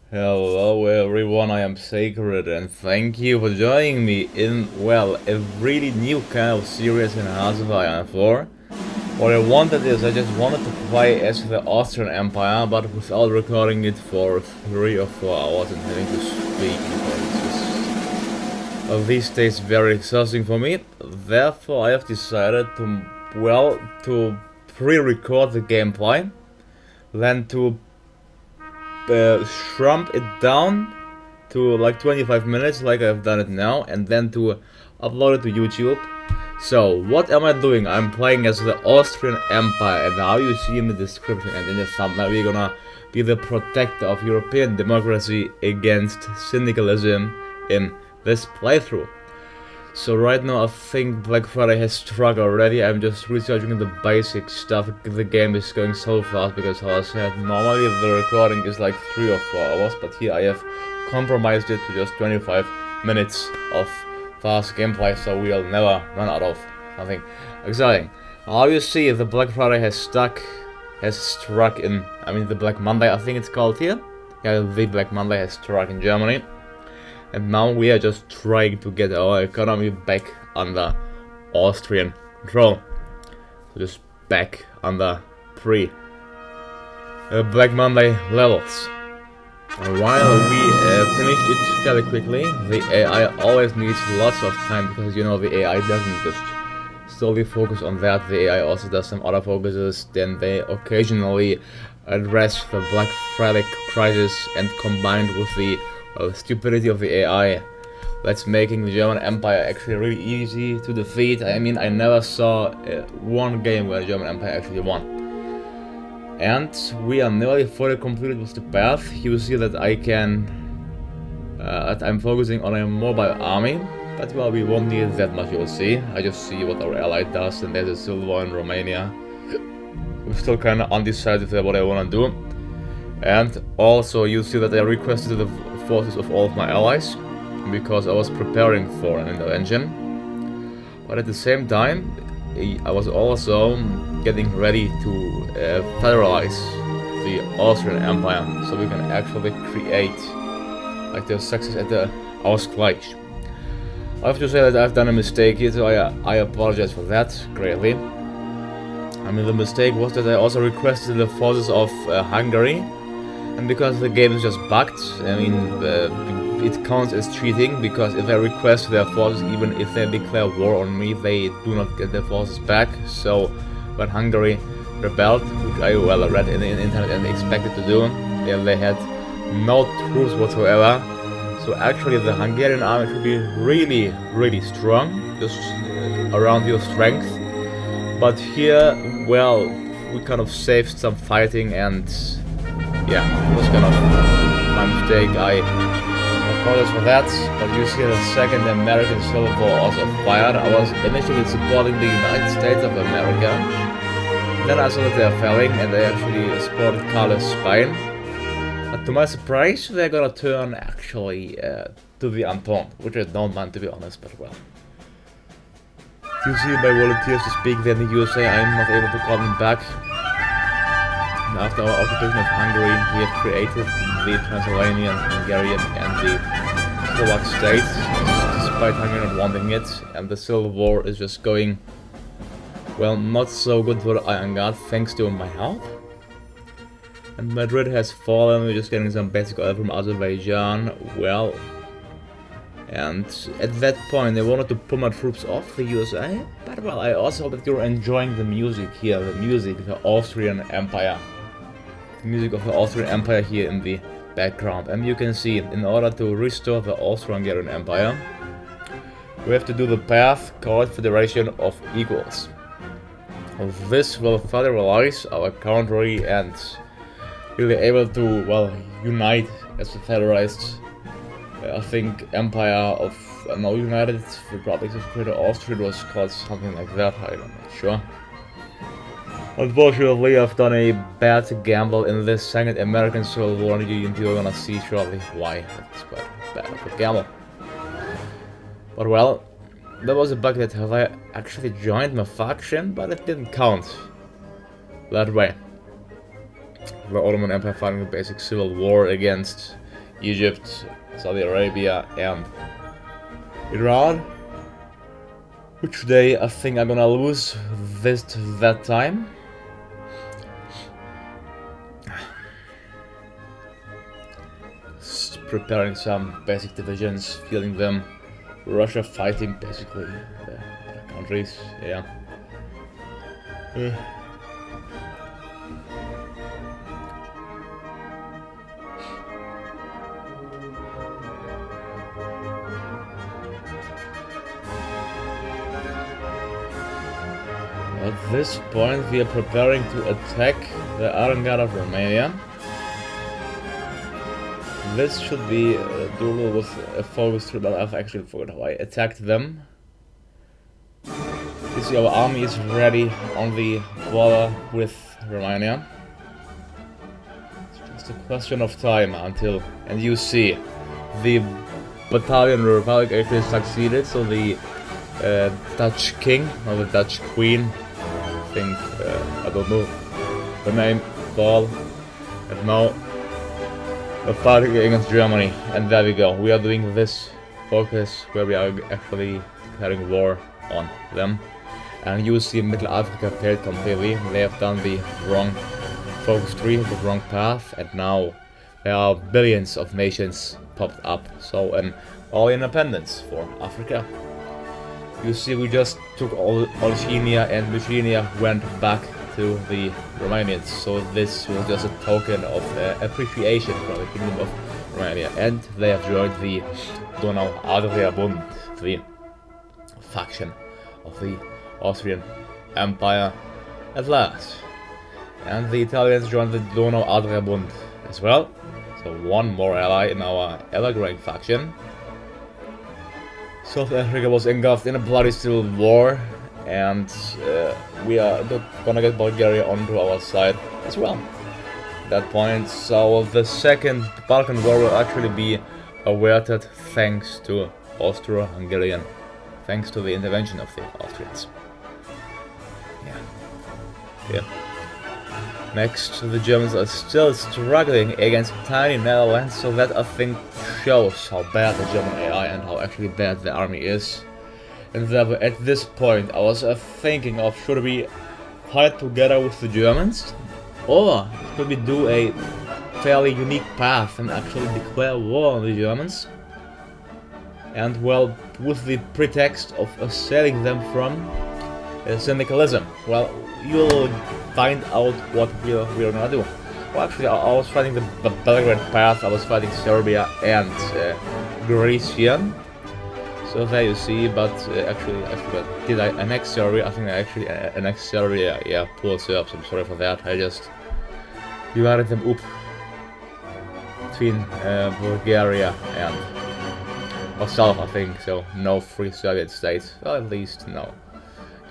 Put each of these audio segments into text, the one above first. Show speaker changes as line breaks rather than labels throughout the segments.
Hello everyone, I am Sacred and thank you for joining me in, well, a really new kind of series in Kaiserreich 4. What I wanted is I just wanted to play as the Austrian Empire, but without recording it for 3 or 4 hours and having to speak because it's just, these days very exhausting for me. Therefore I have decided to, well, to pre-record the gameplay, then to shrunk it down to like 25 minutes like I've done it now, and then to upload it to YouTube. So what am I doing? I'm playing as the Austrian Empire, and how you see in the description and in the thumbnail, we're gonna be the protector of European democracy against syndicalism in this playthrough. So right now I think Black Friday has struck already. I'm just researching the basic stuff. The game is going so fast because, as I said, normally the recording is like 3 or 4 hours, but here I have compromised it to just 25 minutes of fast gameplay, so we'll never run out of something exciting. Now you see the Black Friday has struck in, the Black Monday I think it's called here. Yeah, the Black Monday has struck in Germany. And now we are just trying to get our economy back under Austrian control. So just back under pre-Black Monday levels. While we finished it fairly quickly, the AI always needs lots of time because, you know, the AI doesn't just solely focus on that. The AI also does some other focuses. Then they occasionally address the Black Friday crisis, and combined with the stupidity of the AI, that's making the German Empire actually really easy to defeat. I mean, I never saw one game where the German Empire actually won. And we are nearly fully completed with the path. You see that I can, I'm focusing on a mobile army, but well, we won't need that much, you will see. I just see what our ally does, and there's a civil war in Romania. I'm still kinda undecided what I wanna do. And also you see that I requested the forces of all of my allies because I was preparing for an intervention, but at the same time I was also getting ready to federalize the Austrian Empire, so we can actually create like the success at the Ausgleich. I have to say that I've done a mistake here, so I apologize for that greatly. I mean, the mistake was that I also requested the forces of Hungary. And because the game is just bugged, I mean, it counts as cheating, because if I request their forces, even if they declare war on me, they do not get their forces back. So, when Hungary rebelled, which I read in the internet and expected to do, they had no troops whatsoever. So actually the Hungarian army should be really, really strong, just around your strength. But here, well, we kind of saved some fighting, and yeah, it was kind of my mistake. I apologize for that, but you see the second American Civil War also fired. I was initially supporting the United States of America. Then I saw that they are failing, and they actually supported Carlos Spain. But to my surprise, they're gonna turn actually to the Entente, which I don't mind, to be honest, but well. You see my volunteers to speak there in the USA, I'm not able to call them back. After our occupation of Hungary, we have created the Transylvanian, Hungarian and the Slovak states, despite Hungary not wanting it, and the Civil War is just going, well, not so good for the Iron Guard, thanks to my help. And Madrid has fallen, we're just getting some basic oil from Azerbaijan, well. And at that point they wanted to pull my troops off the USA, but well, I also hope that you're enjoying the music here, the Austrian Empire. The music of the Austrian Empire here in the background. And you can see, in order to restore the Austro-Hungarian Empire, we have to do the path called Federation of Equals. This will federalize our country and really able to, well, unite as a federalized, I think, Empire of, United Republics of Greater Austria. It was called something like that, I'm not sure. Unfortunately, I've done a bad gamble in this second American Civil War, and you're gonna see shortly why it's quite bad of a gamble. But well, there was a bug that I actually joined my faction, but it didn't count that way. The Ottoman Empire fighting the basic civil war against Egypt, Saudi Arabia, and Iran, which they I think are gonna lose that time. Just preparing some basic divisions, fielding them. Russia fighting basically the other countries, yeah. At this point we are preparing to attack the Iron Guard of Romania. This should be doable with a focus trip, but I've actually forgot how I attacked them. You see our army is ready on the border with Romania. It's just a question of time until, and you see, the Battalion Republic actually succeeded, so the Dutch king, or the Dutch queen, I think, I don't know the name, Paul, and now we're fighting against Germany, and there we go. We are doing this focus where we are actually declaring war on them. And you see Middle Africa failed completely. They have done the wrong focus tree, the wrong path, and now there are billions of nations popped up. So an all independence for Africa. You see we just took Oceania, and Oceania went back to the Romanians, so this was just a token of appreciation for the Kingdom of Romania, and they have joined the Donau-Adriabund, the faction of the Austrian Empire at last. And the Italians joined the Donau-Adriabund as well, so one more ally in our ever-growing faction. South Africa was engulfed in a bloody civil war, and we are gonna get Bulgaria onto our side as well at that point. So the second Balkan war will actually be averted thanks to Austro-Hungarian, thanks to the intervention of the Austrians. Yeah. Next, the Germans are still struggling against tiny Netherlands, so that I think shows how bad the German AI and how actually bad the army is. And therefore, at this point, I was thinking of, should we fight together with the Germans, or could we do a fairly unique path and actually declare war on the Germans? And well, with the pretext of assailing them from syndicalism. Well, you'll find out what we're gonna do. Well, actually, I was fighting the Belgrade path, I was fighting Serbia and Greece here. So there you see, but actually I forgot, did I annex Serbia? I think I actually annexed Serbia, yeah, poor Serbs, I'm sorry for that. I just divided them up between Bulgaria and south, I think, so no free Soviet states, well, at least no.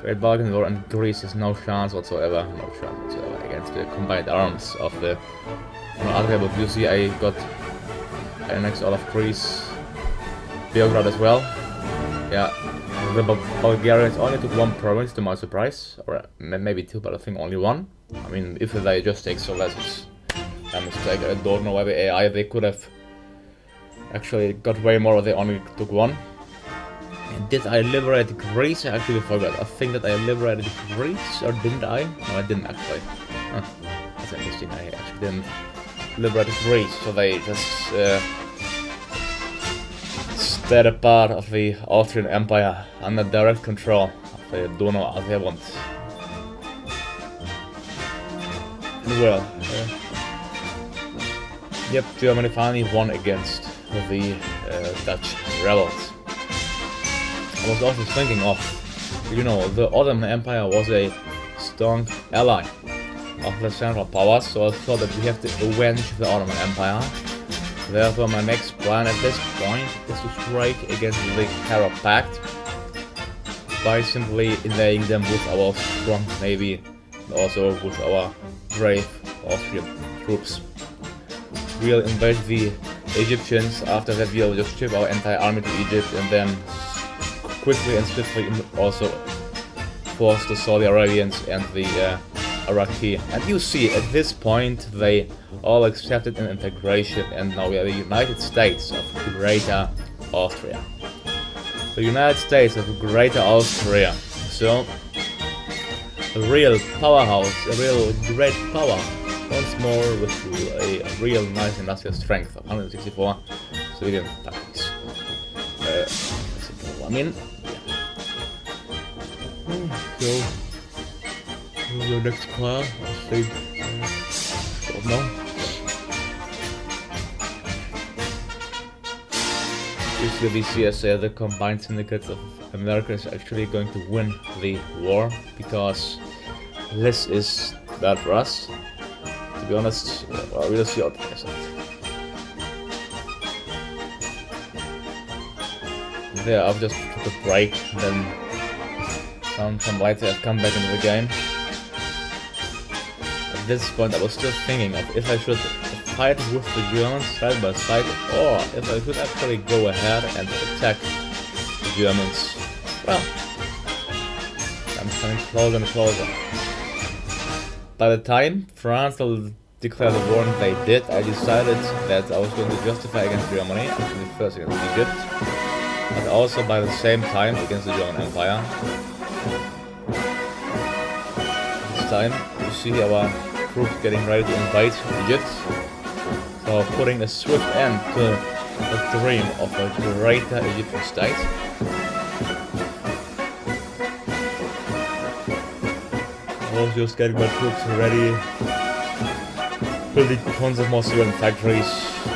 Great Balkan War, and Greece has no chance whatsoever, against the combined arms of the Adriabund. You see, I annexed all of Greece, Belgrade as well. Yeah, the Bulgarians only took one province to my surprise, or maybe two, but I think only one. I mean, if they just take so less, it's a mistake. I don't know why the AI, they could have actually got way more, they only took one. And did I liberate Greece? I actually forgot. I think that I liberated Greece, or didn't I? No, I didn't actually. Huh. That's interesting, I actually didn't liberate Greece, so they just stayed a part of the Austrian Empire under direct control of the Donau-Adriabund. And well, yep, Germany finally won against the Dutch rebels. I was also thinking of, you know, the Ottoman Empire was a strong ally of the Central Powers, so I thought that we have to avenge the Ottoman Empire. Therefore, my next plan at this point is to strike against the Terror Pact by simply invading them with our strong navy and also with our brave Austrian troops. We'll invade the Egyptians. After that, we'll just ship our entire army to Egypt and then quickly and swiftly also force the Saudi Arabians and the Iraqi. And you see, at this point, they all accepted an integration, and now we are the United States of Greater Austria. The United States of Greater Austria. So, a real powerhouse, a real great power. Once more with a real nice industrial strength of 164 civilian factories. I mean, yeah. So, the next car, I think, don't know. Usually the CSA, the Combined Syndicate of America, is actually going to win the war, because this is bad for us. To be honest, well, we'll see how it plays out. There, I've just took a break, then some later I've come back into the game. At this point I was still thinking of if I should fight with the Germans side by side, or if I could actually go ahead and attack the Germans. Well, I'm coming closer and closer. By the time France will declare the war, and they did, I decided that I was going to justify against Germany, actually first against Egypt, but also by the same time against the German Empire. This time, you see our troops getting ready to invade Egypt, so putting a swift end to the dream of a greater Egyptian state. I was just getting my troops ready, building tons of more civilian factories.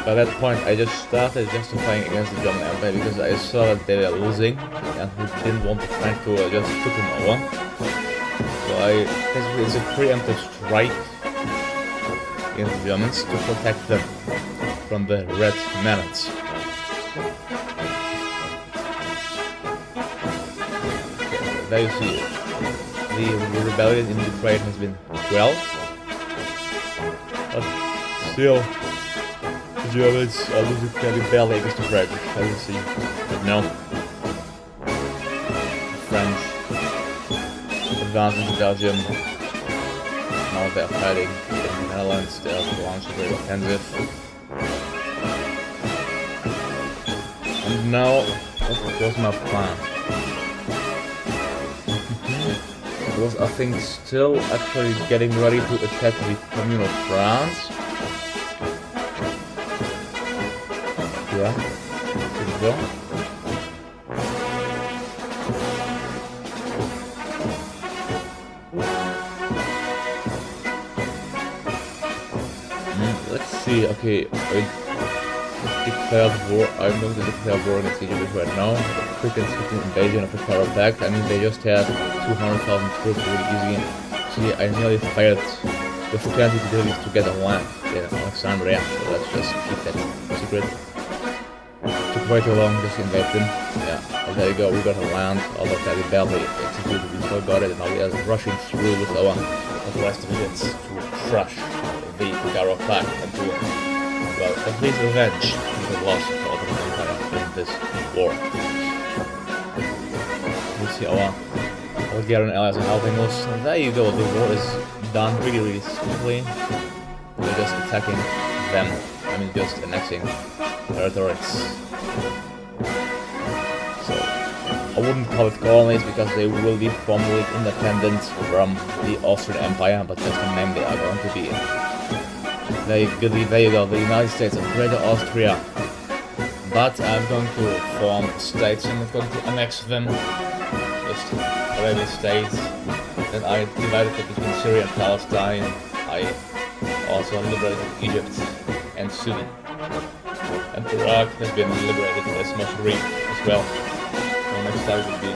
By that point I just started justifying against the German Empire, because I saw that they were losing and we didn't want the French to just took them over. So basically it's a preemptive strike against the Germans to protect them from the Red Menace. Okay, there you see it. The rebellion in Ukraine has been quelled, but still the Germans are losing fairly badly against the French, as you see. But no, the French advanced into Belgium. Now they're fighting in the Netherlands. They have launched a great offensive. And now, what was my plan? Was, I think, still actually getting ready to attack the Commune of France. Yeah, here we go. Let's see, okay, I declared war. I'm going to declare war against Egypt right now. A quick and swift invasion of the Kaiserreich. I mean, they just had 200,000 troops really easy. See, I nearly failed with 20 civilians to get a land in Alexandria, so let's just keep that secret. Took way too long just to invade them. Yeah, well, there you go, we got a land, although fairly badly executed, we still got it, and now we are rushing through with our rest divisions to crush the Kaiserreich and to, well, at least revenge the loss of the Ottoman Empire in this war. We see our Bulgarian allies are helping us, and there you go, the war is done really simply. We're just attacking them, I mean just annexing territories. So, I wouldn't call it colonies because they will be formally independent from the Austrian Empire, but just the name they are going to be. There you go, the United States of Greater Austria. But I'm going to form states, I'm not going to annex them. Just already states. Then I divided it between Syria and Palestine. I also liberated Egypt and Sudan. And Iraq has been liberated as Masri as well. So next time would be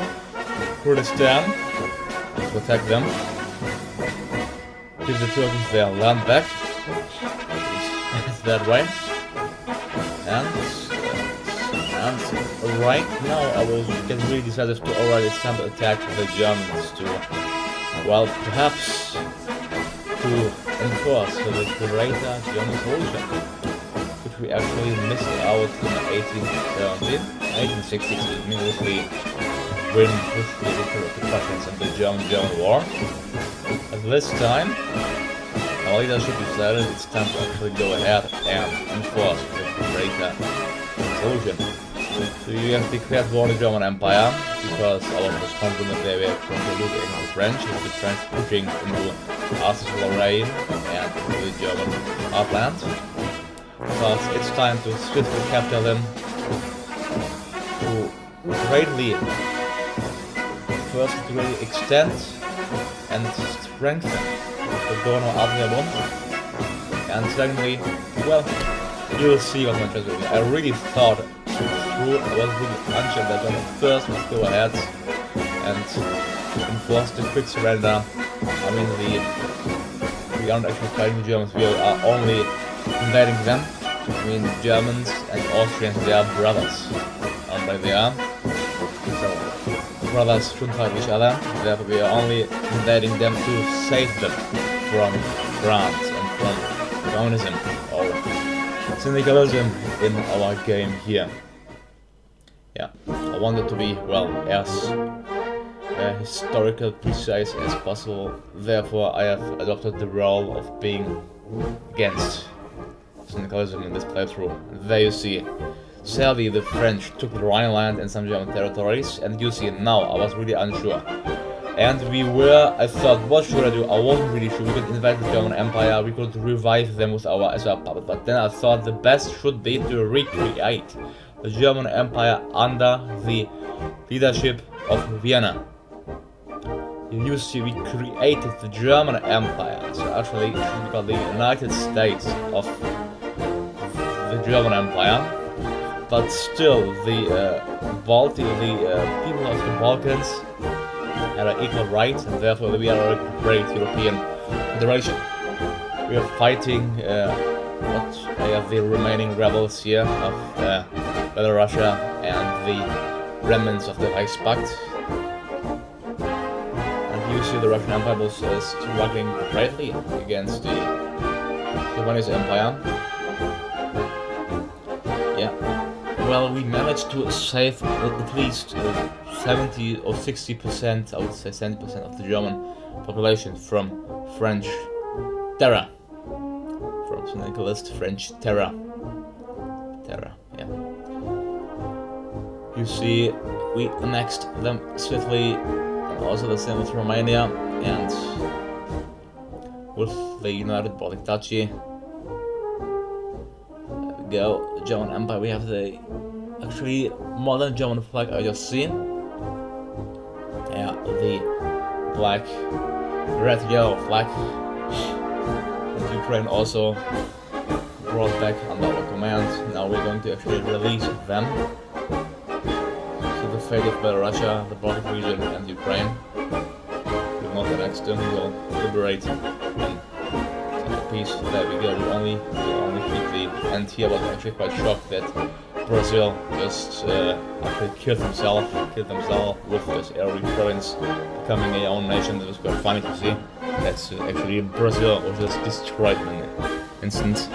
Kurdistan. To attack them. Give the Turks their land back. It's that way. And right now I was getting really decided to already start to attack the Germans to, well, perhaps to enforce the greater German solution, which we actually missed out in 1860, I mean with the win with the Prussians and the German War. At this time, our leadership decided it's time to actually go ahead and enforce the greater solution. So you have declared war on the German Empire because our was confident they were going to lose against the French if the French pushing into Alsace-Lorraine and into the German heartland. Because it's time to swiftly capture them, to greatly extend and strengthen the Donau-Adriabund. And secondly, well, you'll see what my choice will be. I really thought through, I was really unsure that Germany first must go ahead and enforce the quick surrender. I mean, we aren't actually fighting the Germans, we are only invading them. I mean, the Germans and Austrians, they are brothers. And they are. So, brothers shouldn't fight each other, therefore we are only invading them to save them from France and from communism or syndicalism in our game here. Yeah, I wanted to be, well, as historical precise as possible, therefore I have adopted the role of being against syndicalism in this playthrough. There you see, sadly the French took the Rhineland and some German territories, and you see now I was really unsure. And I thought, what should I do? I wasn't really sure. We could invade the German Empire, we could revive them with our puppet, but then I thought the best should be to recreate the German Empire under the leadership of Vienna. You see, we created the German Empire, so actually it should be called the United States of the German Empire, but still the people of the Balkans had an equal right, and therefore we are a great European federation. We are fighting the remaining rebels here of Belarus and the remnants of the Reichspakt. And you see the Russian Empire was struggling greatly against the Japanese Empire. Yeah. Well, we managed to save at least 70 or 60%, I would say 70% of the German population from French terror. From syndicalist French terror. Yeah. You see, we annexed them swiftly, and also the same with Romania, and with the United Baltic Duchy. There we go, the German Empire. We have the actually modern German flag I just seen. Yeah, the black, red, yellow flag. And Ukraine also brought back under our command. Now we're going to actually release them. So the fate of Belarus, the Baltic region, and Ukraine. We will not annex them, we will liberate and set peace. There we go. We only keep the end here, but I'm actually quite shocked that Brazil just actually killed themselves with this area province becoming a own nation. That was quite funny to see. That's actually Brazil was just destroyed in an instant.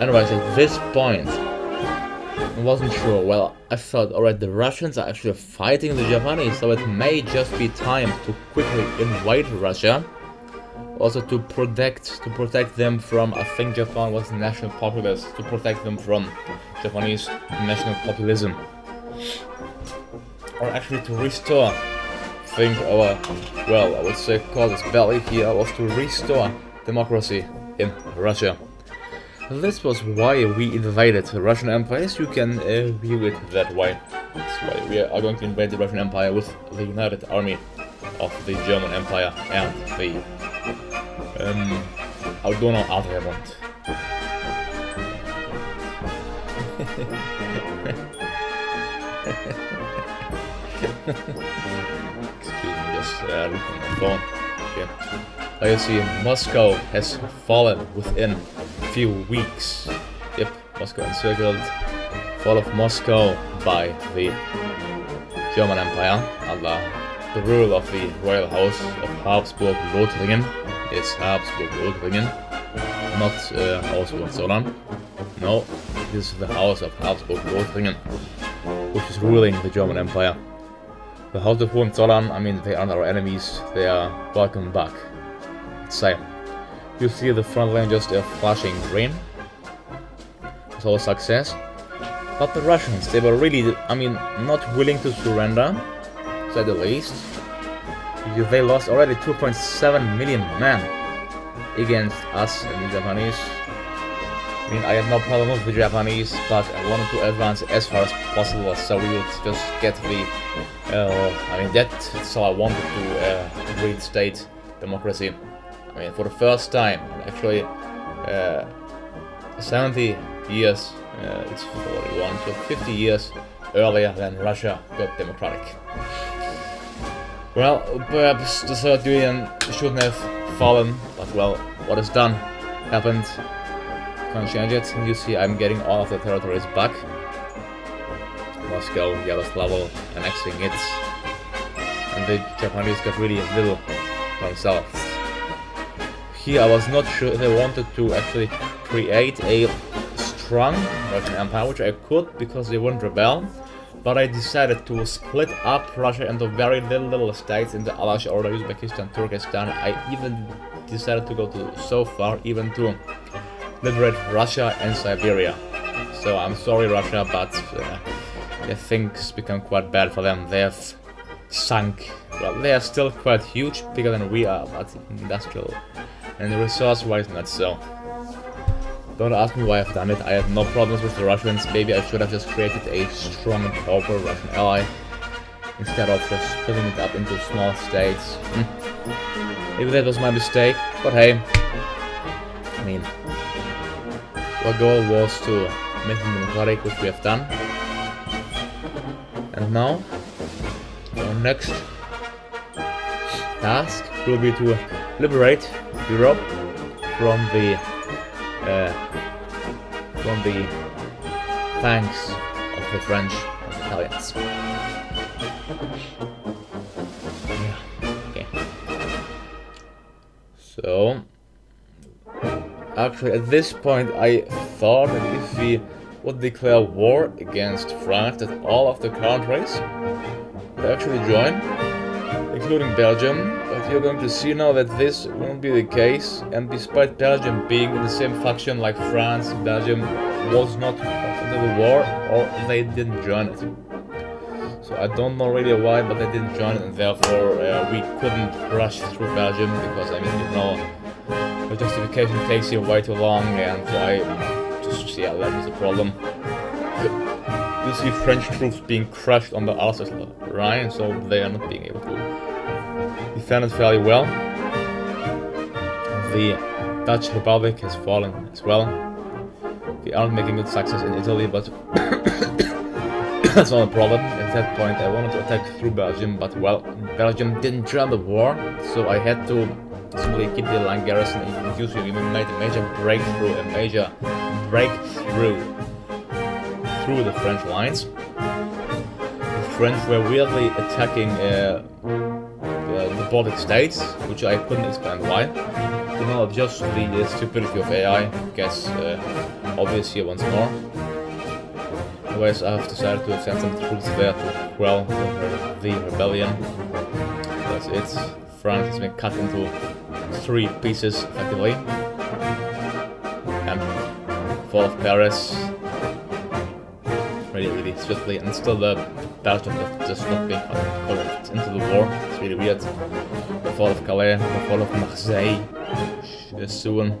Anyways, at this point, I wasn't sure. Well, I thought, alright, the Russians are actually fighting the Japanese, so it may just be time to quickly invade Russia. Also to protect them from, I think Japan was national populist, to protect them from Japanese national populism. Or actually to restore, I think our, well, I would say casus belli here was to restore democracy in Russia. This was why we invaded the Russian Empire. You can view it that way. That's why we are going to invade the Russian Empire with the United Army of the German Empire and the Donau-Adriabund. Excuse me, just looking at my phone. Okay. Like you see, Moscow has fallen within a few weeks. Yep, Moscow encircled. Fall of Moscow by the German Empire under the rule of the royal house of Habsburg-Lothringen. Yes, Habsburg-Lothringen, not Hohenzollern. No, this is the house of Habsburg-Lothringen, which is ruling the German Empire. The House of Hohenzollern, I mean, they aren't our enemies, they are welcome back. So, you see the front line just flashing green. It's all success. But the Russians, they were really, I mean, not willing to surrender, to say the least. They lost already 2.7 million men against us and the Japanese. I mean, I had no problem with the Japanese, but I wanted to advance as far as possible, so we would just get the... I mean, that's all I wanted to reinstate democracy. I mean, for the first time, actually, 70 years, it's 41, so 50 years earlier than Russia got democratic. Well, perhaps the Soviet Union shouldn't have fallen, but well, what is done happened. Can't change it. You see, I'm getting all of the territories back. Moscow, Yaroslavl, annexing it. And the Japanese got really little themselves. Here I was not sure if they wanted to actually create a strong Russian empire, which I could because they wouldn't rebel. But I decided to split up Russia into very little states, into Alash Order, Uzbekistan, Turkestan. I even decided to go so far, even to liberate Russia and Siberia. So I'm sorry, Russia, but things become quite bad for them. They have sunk. Well, they are still quite huge, bigger than we are, but industrial and resource-wise not so. Don't ask me why I've done it. I had no problems with the Russians. Maybe I should have just created a strong and powerful Russian ally instead of just splitting it up into small states. Maybe that was my mistake, but hey, I mean, our goal was to make them democratic, which we have done. And now, our next task will be to liberate Europe from the thanks of the French and Italians. Yeah, okay. So, actually at this point I thought that if we would declare war against France, that all of the countries would actually join, including Belgium. But you're going to see now that this won't be the case, and despite Belgium being in the same faction like France, Belgium was not into the war, or they didn't join it. So I don't know really why, but they didn't join it, and therefore we couldn't rush through Belgium, because I mean, you know, the justification takes you way too long, and I just see how that is a problem. You see French troops being crushed on the Alsace Rhine, so they are not being able to defend it fairly well. The Dutch Republic has fallen as well. We aren't making good success in Italy, but that's not a problem. At that point I wanted to attack through Belgium, but well, Belgium didn't join the war, so I had to simply keep the line garrison and use it. We made a major breakthrough through the French lines. The French were weirdly attacking the Baltic states, which I couldn't explain why. You know, just the stupidity of AI gets obvious here once more. Otherwise, I have decided to send some troops there to quell the rebellion. That's it. France has been cut into 3 pieces, effectively. And fall of Paris really swiftly, and still the Belgium just not being called into the war. It's really weird. The fall of Calais, the fall of Marseille, soon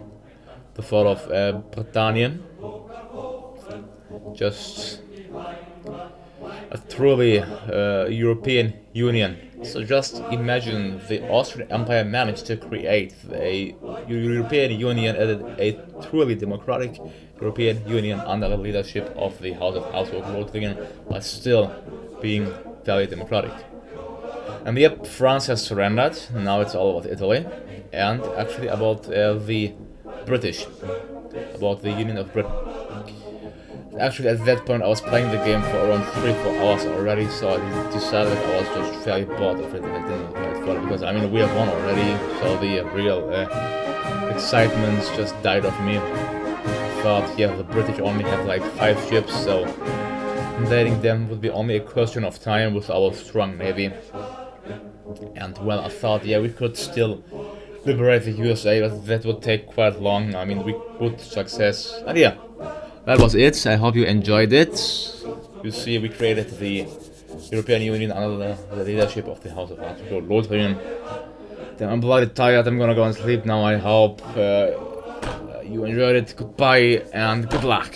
the fall of Bretagne. Just a truly European Union. So just imagine the Austrian Empire managed to create a European Union as a truly democratic European Union under the leadership of the House of Habsburg, but still being fairly democratic. And yep, France has surrendered. Now it's all about Italy, and actually about the British, about the Union of Britain. Actually, at that point, I was playing the game for around 3-4 hours already, so I decided I was just fairly bored of it and I didn't play it further, because I mean, we have won already, so the real excitement just died off me. I thought, yeah, the British only have like 5 ships, so invading them would be only a question of time with our strong navy. And well, I thought, yeah, we could still liberate the USA, but that would take quite long. I mean, we could success. And yeah, that was it. I hope you enjoyed it. You see, we created the European Union under the leadership of the House of Austria. Then I'm bloody tired. I'm gonna go and sleep now. I hope you enjoyed it. Goodbye and good luck.